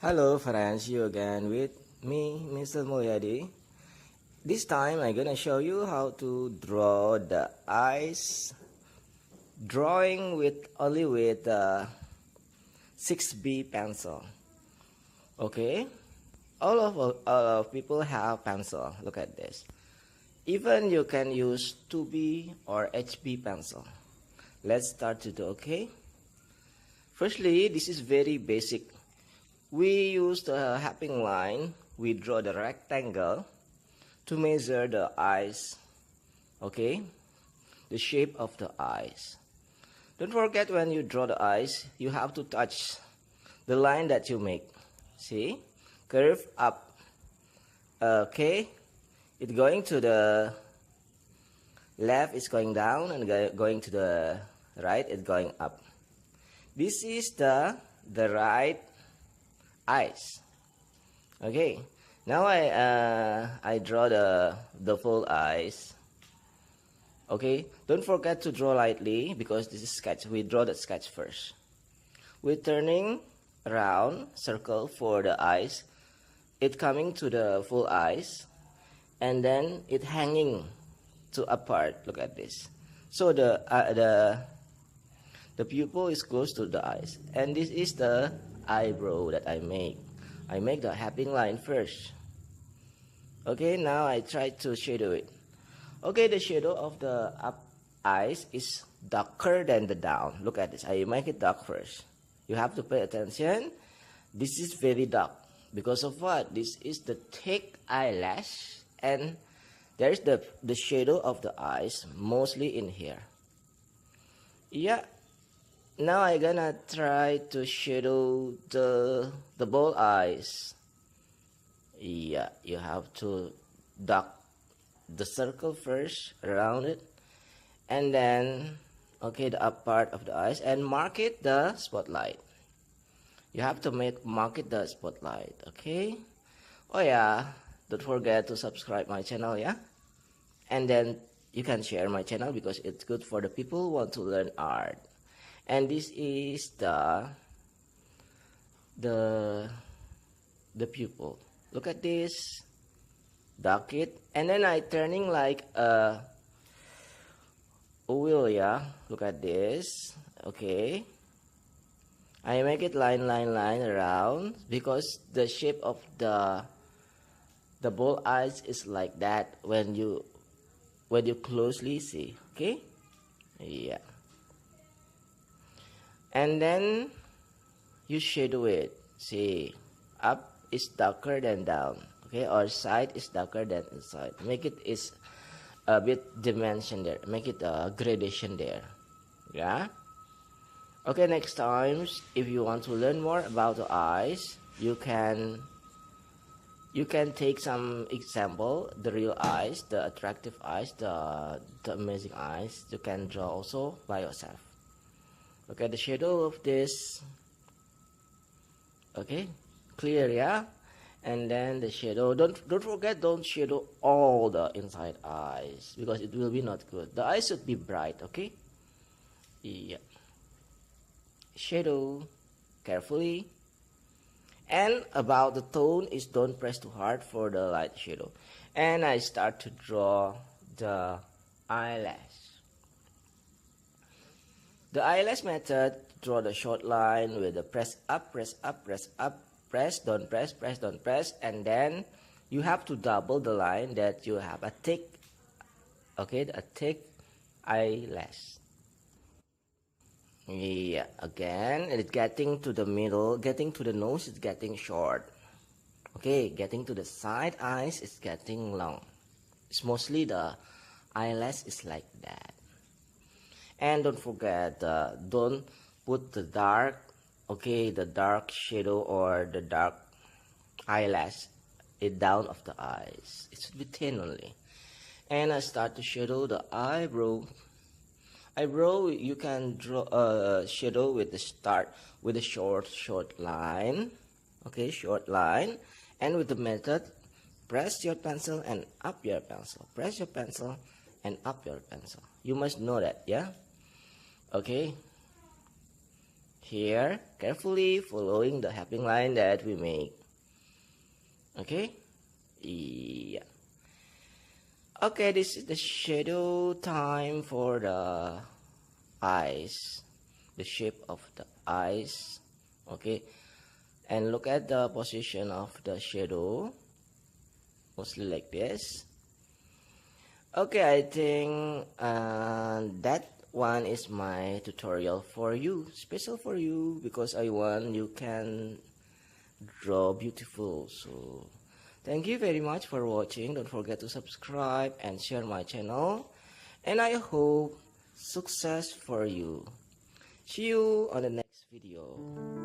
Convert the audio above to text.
Hello friends, you again with me, Mr. Mulyadi. This time I'm gonna show you how to draw the eyes drawing with only with 6B pencil. Okay, all of people have pencil. Look at this. Even you can use 2B or HB pencil. Let's start to do. Okay. Firstly, this is very basic. We use the helping line. We draw the rectangle to measure the eyes. Okay, the shape of the eyes. Don't forget, when you draw the eyes, you have to touch the line that you make. See, curve up. Okay, it's going to the left, it's going down, and going to the right, it's going up. This is the right eyes. Okay, now I draw the full eyes. Okay, don't forget to draw lightly because this is sketch. We draw the sketch first. We're turning around circle for the eyes. It coming to the full eyes, and then it hanging to apart. Look at this. So the pupil is close to the eyes, and this is the eyebrow that I make. I make the helping line first. Okay, now I try to shadow it. Okay, the shadow of the up eyes is darker than the down. Look at this. I make it dark first. You have to pay attention. This is very dark. Because of what? This is the thick eyelash, and there is the shadow of the eyes mostly in here. Yeah. Now I'm gonna try to shadow the ball eyes. Yeah, you have to dark the circle first around it, and then okay, the up part of the eyes, and mark it the spotlight. You have to mark it the spotlight. Okay. Oh yeah, don't forget to subscribe my channel, yeah, and then you can share my channel because it's good for the people who want to learn art. And this is the pupil. Look at this. Dark it, and then I turning like a wheel, yeah. Look at this. Okay, I make it line around because the shape of the ball eyes is like that when you closely see. Okay, yeah. And then you shadow it. See, up is darker than down. Okay, or side is darker than inside. Make it is a bit dimension there. Make it a gradation there. Yeah. Okay, next time if you want to learn more about the eyes, you can take some example, the real eyes, the attractive eyes, the amazing eyes. You can draw also by yourself. Okay, the shadow of this. Okay, clear, yeah. And then the shadow, don't forget, don't shadow all the inside eyes because it will be not good. The eyes should be bright. Okay, yeah. Shadow carefully. And about the tone is don't press too hard for the light shadow. And I start to draw the eyelash. The eyelash method, draw the short line with the press up, press up, press up, press, don't press, press, don't press, and then you have to double the line that you have a thick, okay, a thick eyelash. Yeah, again, it's getting to the middle, getting to the nose, it's getting short. Okay, getting to the side eyes, it's getting long. It's mostly the eyelash is like that. And don't forget, don't put the dark, okay, the dark shadow or the dark eyelash down of the eyes. It should be thin only. And I start to shadow the eyebrow. Eyebrow, you can draw shadow with the start with a short line. Okay, short line. And with the method, press your pencil and up your pencil. Press your pencil and up your pencil. You must know that, yeah. Okay, here, carefully following the helping line that we make. Okay? Yeah. Okay, this is the shadow time for the eyes, the shape of the eyes. Okay, and look at the position of the shadow, mostly like this. Okay, I think that one is my tutorial for you, special for you, because I want you can draw beautiful. So thank you very much for watching. Don't forget to subscribe and share my channel, and I hope success for you. See you on the next video.